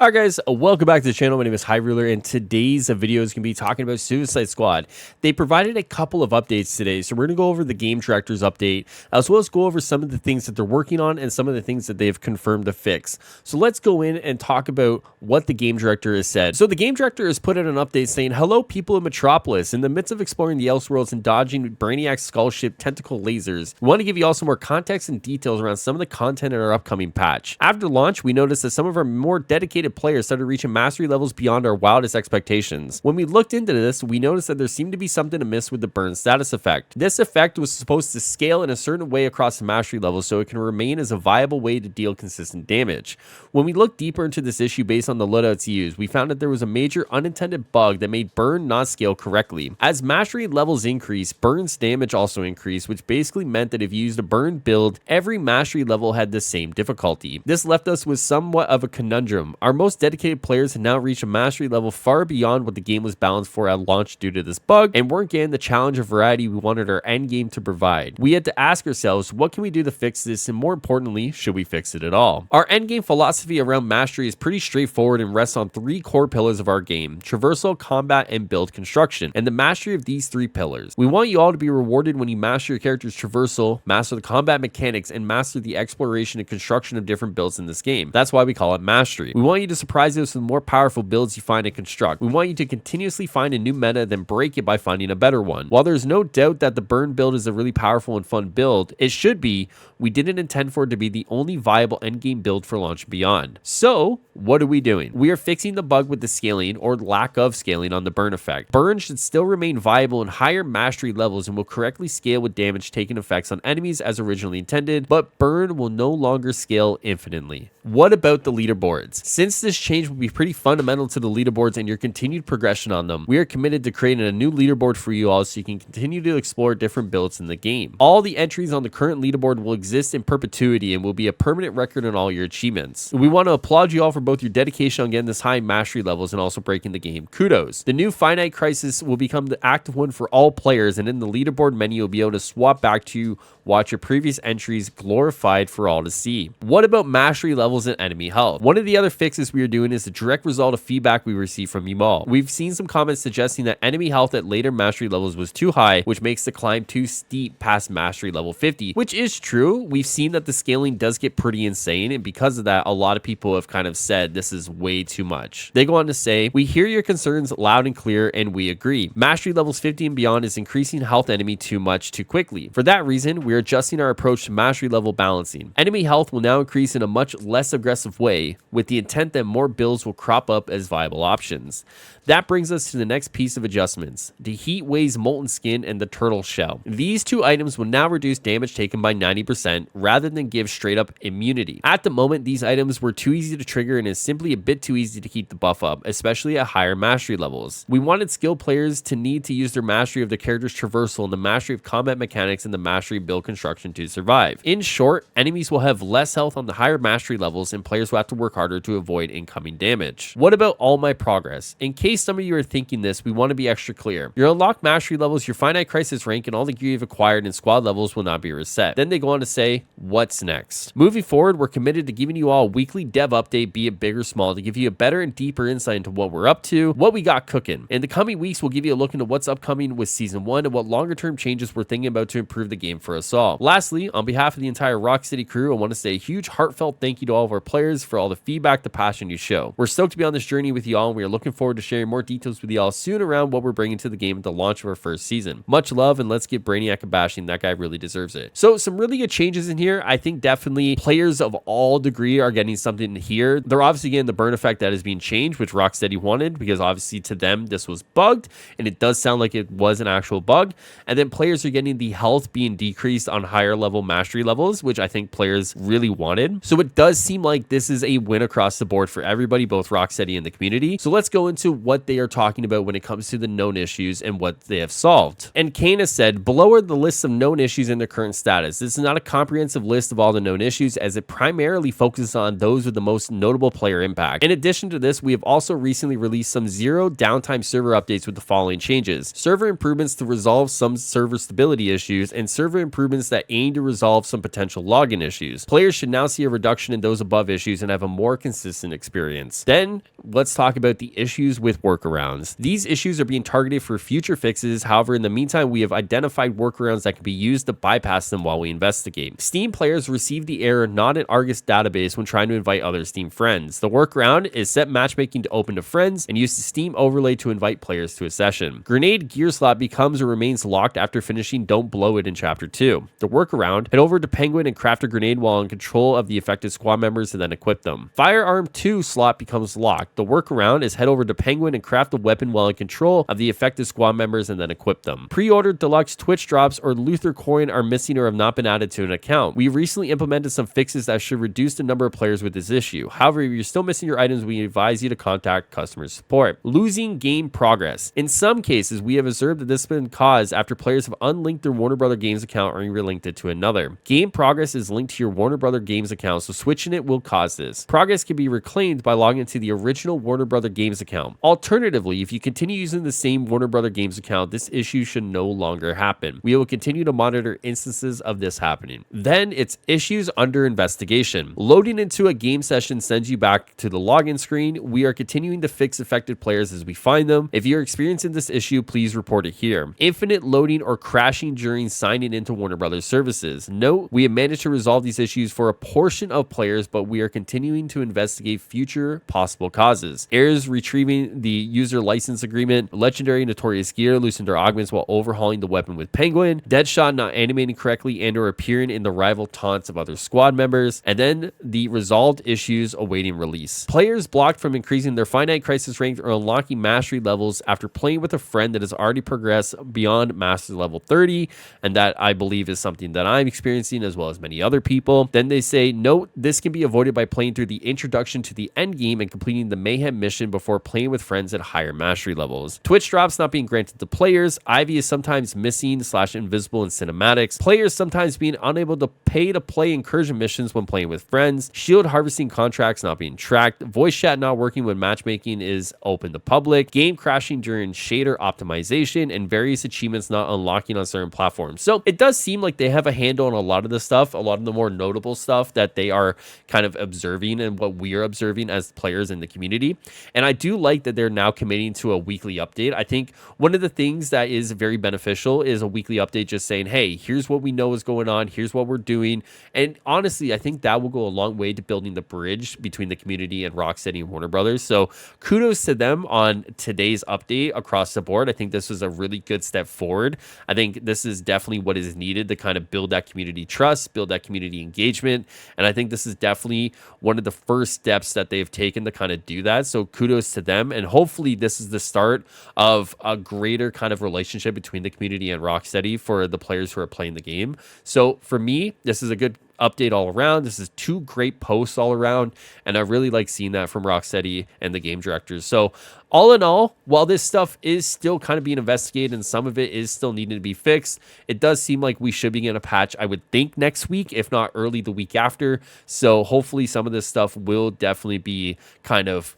Alright guys, welcome back to the channel. My name is Highruler, and today's video is going to be talking about Suicide Squad. They provided a couple of updates today, so we're going to go over the game director's update, as well as go over some of the things that they're working on and some of the things that they've confirmed to fix. So let's go in and talk about what the game director has said. So the game director has put out an update saying, "Hello people in Metropolis. In the midst of exploring the Elseworlds and dodging Brainiac's skull ship tentacle lasers, we want to give you all some more context and details around some of the content in our upcoming patch. After launch, we noticed that some of our more dedicated players started reaching mastery levels beyond our wildest expectations. When we looked into this, we noticed that there seemed to be something amiss with the burn status effect. This effect was supposed to scale in a certain way across the mastery levels so it can remain as a viable way to deal consistent damage. When we looked deeper into this issue based on the loadouts used, we found that there was a major unintended bug that made burn not scale correctly. As mastery levels increase, burn's damage also increased, which basically meant that if you used a burn build, every mastery level had the same difficulty. This left us with somewhat of a conundrum. Our most dedicated players had now reached a mastery level far beyond what the game was balanced for at launch due to this bug, and weren't getting the challenge of variety we wanted our end game to provide. We had to ask ourselves, what can we do to fix this, and more importantly, should we fix it at all? Our end game philosophy around mastery is pretty straightforward and rests on three core pillars of our game: traversal, combat, and build construction, and the mastery of these three pillars. We want you all to be rewarded when you master your character's traversal, master the combat mechanics, and master the exploration and construction of different builds in this game. That's why we call it mastery. We want you to surprise us with more powerful builds you find and construct. We want you to continuously find a new meta, then break it by finding a better one. While there's no doubt that the burn build is a really powerful and fun build, it should be, we didn't intend for it to be the only viable endgame build for launch and beyond. So, what are we doing? We are fixing the bug with the scaling, or lack of scaling, on the burn effect. Burn should still remain viable in higher mastery levels and will correctly scale with damage taking effects on enemies as originally intended, but burn will no longer scale infinitely. What about the leaderboards? Since this change will be pretty fundamental to the leaderboards and your continued progression on them, we are committed to creating a new leaderboard for you all so you can continue to explore different builds in the game. All the entries on the current leaderboard will exist in perpetuity and will be a permanent record on all your achievements. We want to applaud you all for both your dedication on getting this high mastery levels and also breaking the game. Kudos. The new finite crisis will become the active one for all players, and in the leaderboard menu you'll be able to swap back to watch your previous entries glorified for all to see. What about mastery levels and enemy health? One of the other fixes we are doing is the direct result of feedback we received from you all. We've seen some comments suggesting that enemy health at later mastery levels was too high, which makes the climb too steep past mastery level 50, which is true. We've seen that the scaling does get pretty insane, and because of that, a lot of people have kind of said this is way too much. They go on to say, "We hear your concerns loud and clear, and we agree. Mastery levels 50 and beyond is increasing health enemy too much too quickly. For that reason, we're adjusting our approach to mastery level balancing. Enemy health will now increase in a much less aggressive way, with the intent that more builds will crop up as viable options. That brings us to the next piece of adjustments: the Heat Wave's Molten Skin and the Turtle Shell. These two items will now reduce damage taken by 90% rather than give straight up immunity. At the moment, these items were too easy to trigger and is simply a bit too easy to keep the buff up, especially at higher mastery levels. We wanted skilled players to need to use their mastery of their character's traversal and the mastery of combat mechanics and the mastery of build construction to survive. In short, enemies will have less health on the higher mastery levels and players will have to work harder to avoid incoming damage. What about all my progress? In case some of you are thinking this, we want to be extra clear. Your unlocked mastery levels, your finite crisis rank, and all the gear you've acquired in squad levels will not be reset." Then they go on to say, what's next? Moving forward, we're committed to giving you all a weekly dev update, be it big or small, to give you a better and deeper insight into what we're up to, what we got cooking. In the coming weeks, we'll give you a look into what's upcoming with Season 1 and what longer term changes we're thinking about to improve the game for us all. Lastly, on behalf of the entire Rocksteady crew, I want to say a huge heartfelt thank you to all of our players for all the feedback, the passion you show. We're stoked to be on this journey with you all, and we are looking forward to sharing more details with you all soon around what we're bringing to the game at the launch of our first season. Much love, and let's give Brainiac a bashing. That guy really deserves it. So some really good changes in here. I think definitely players of all degree are getting something here. They're obviously getting the burn effect that is being changed, which Rocksteady wanted, because obviously to them this was bugged, and it does sound like it was an actual bug. And then players are getting the health being decreased on higher level mastery levels, which I think players really wanted. So it does seem like this is a win across the board for everybody, both Rocksteady and the community. So let's go into what they are talking about when it comes to the known issues and what they have solved. And Kane has said, below are the lists of known issues and their current status. This is not a comprehensive list of all the known issues, as it primarily focuses on those with the most notable player impact. In addition to this, we have also recently released some zero downtime server updates with the following changes: server improvements to resolve some server stability issues, and server improvements that aim to resolve some potential login issues. Players should now see a reduction in those those above issues and have a more consistent experience. Then let's talk about the issues with workarounds. These issues are being targeted for future fixes. However, in the meantime, we have identified workarounds that can be used to bypass them while we investigate. Steam players receive the error not in Argus database when trying to invite other Steam friends. The workaround is set matchmaking to open to friends and use the Steam overlay to invite players to a session. Grenade gear slot becomes or remains locked after finishing Don't Blow It in Chapter 2. The workaround, head over to Penguin and craft a grenade while in control of the affected squad members and then equip them. Firearm 2 slot becomes locked. The workaround is head over to Penguin and craft a weapon while in control of the affected squad members and then equip them. Pre-ordered deluxe Twitch drops or Luther coin are missing or have not been added to an account. We recently implemented some fixes that should reduce the number of players with this issue. However, if you're still missing your items, we advise you to contact customer support. Losing game progress. In some cases, we have observed that this has been caused after players have unlinked their Warner Brother Games account or relinked it to another. Game progress is linked to your Warner Brother Games account, so switching it will cause this. Progress can be reclaimed by logging into the original Warner Brother Games account. Alternatively, if you continue using the same Warner Brother Games account, this issue should no longer happen. We will continue to monitor instances of this happening. Then it's issues under investigation. Loading into a game session sends you back to the login screen. We are continuing to fix affected players as we find them. If you're experiencing this issue, please report it here. Infinite loading or crashing during signing into Warner Brothers services. Note, we have managed to resolve these issues for a portion of players, but we are continuing to investigate future possible causes. Errors retrieving the user license agreement, legendary notorious gear loosened or augments while overhauling the weapon with Penguin, Deadshot not animating correctly and or appearing in the rival taunts of other squad members, and then the resolved issues awaiting release. Players blocked from increasing their finite crisis rank or unlocking mastery levels after playing with a friend that has already progressed beyond master level 30, and that I believe is something that I'm experiencing as well as many other people. Then they say, note, this can be avoided by playing through the introduction to the end game and completing the mayhem mission before playing with friends at higher mastery levels. Twitch drops not being granted to players. Ivy is sometimes missing / invisible in cinematics. Players sometimes being unable to pay to play incursion missions when playing with friends. Shield harvesting contracts not being tracked. Voice chat not working when matchmaking is open to public. Game crashing during shader optimization, and various achievements not unlocking on certain platforms. So it does seem like they have a handle on a lot of the stuff, a lot of the more notable stuff that they are kind of observing and what we are observing as players in the community. And I do like that they're now committing to a weekly update. I think one of the things that is very beneficial is a weekly update just saying, hey, here's what we know is going on, here's what we're doing. And honestly, I think that will go a long way to building the bridge between the community and Rocksteady and Warner Brothers. So kudos to them on today's update across the board. I think this was a really good step forward. I think this is definitely what is needed to kind of build that community trust, build that community engagement. And I think this is definitely one of the first steps that they've taken to kind of do that. So kudos to them. And hopefully this is the start of a greater kind of relationship between the community and Rocksteady for the players who are playing the game. So for me, this is a good update all around. This is two great posts all around, and I really like seeing that from Rocksteady and the game directors. So all in all, while this stuff is still kind of being investigated and some of it is still needing to be fixed, it does seem like we should be getting a patch, I would think, next week, if not early the week after. So hopefully some of this stuff will definitely be kind of,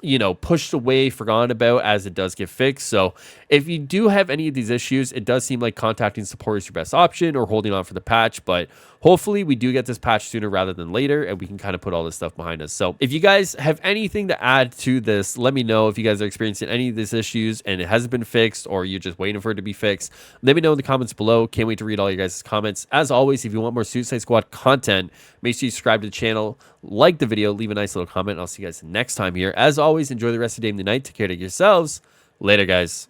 you know, pushed away, forgotten about as it does get fixed. So if you do have any of these issues, it does seem like contacting support is your best option or holding on for the patch. But hopefully we do get this patch sooner rather than later, and we can kind of put all this stuff behind us. So if you guys have anything to add to this, let me know. If you guys are experiencing any of these issues and it hasn't been fixed, or you're just waiting for it to be fixed, let me know in the comments below. Can't wait to read all your guys' comments. As always, if you want more Suicide Squad content, make sure you subscribe to the channel, like the video, leave a nice little comment, and I'll see you guys next time here. As always, enjoy the rest of the day and the night. Take care of yourselves. Later, guys.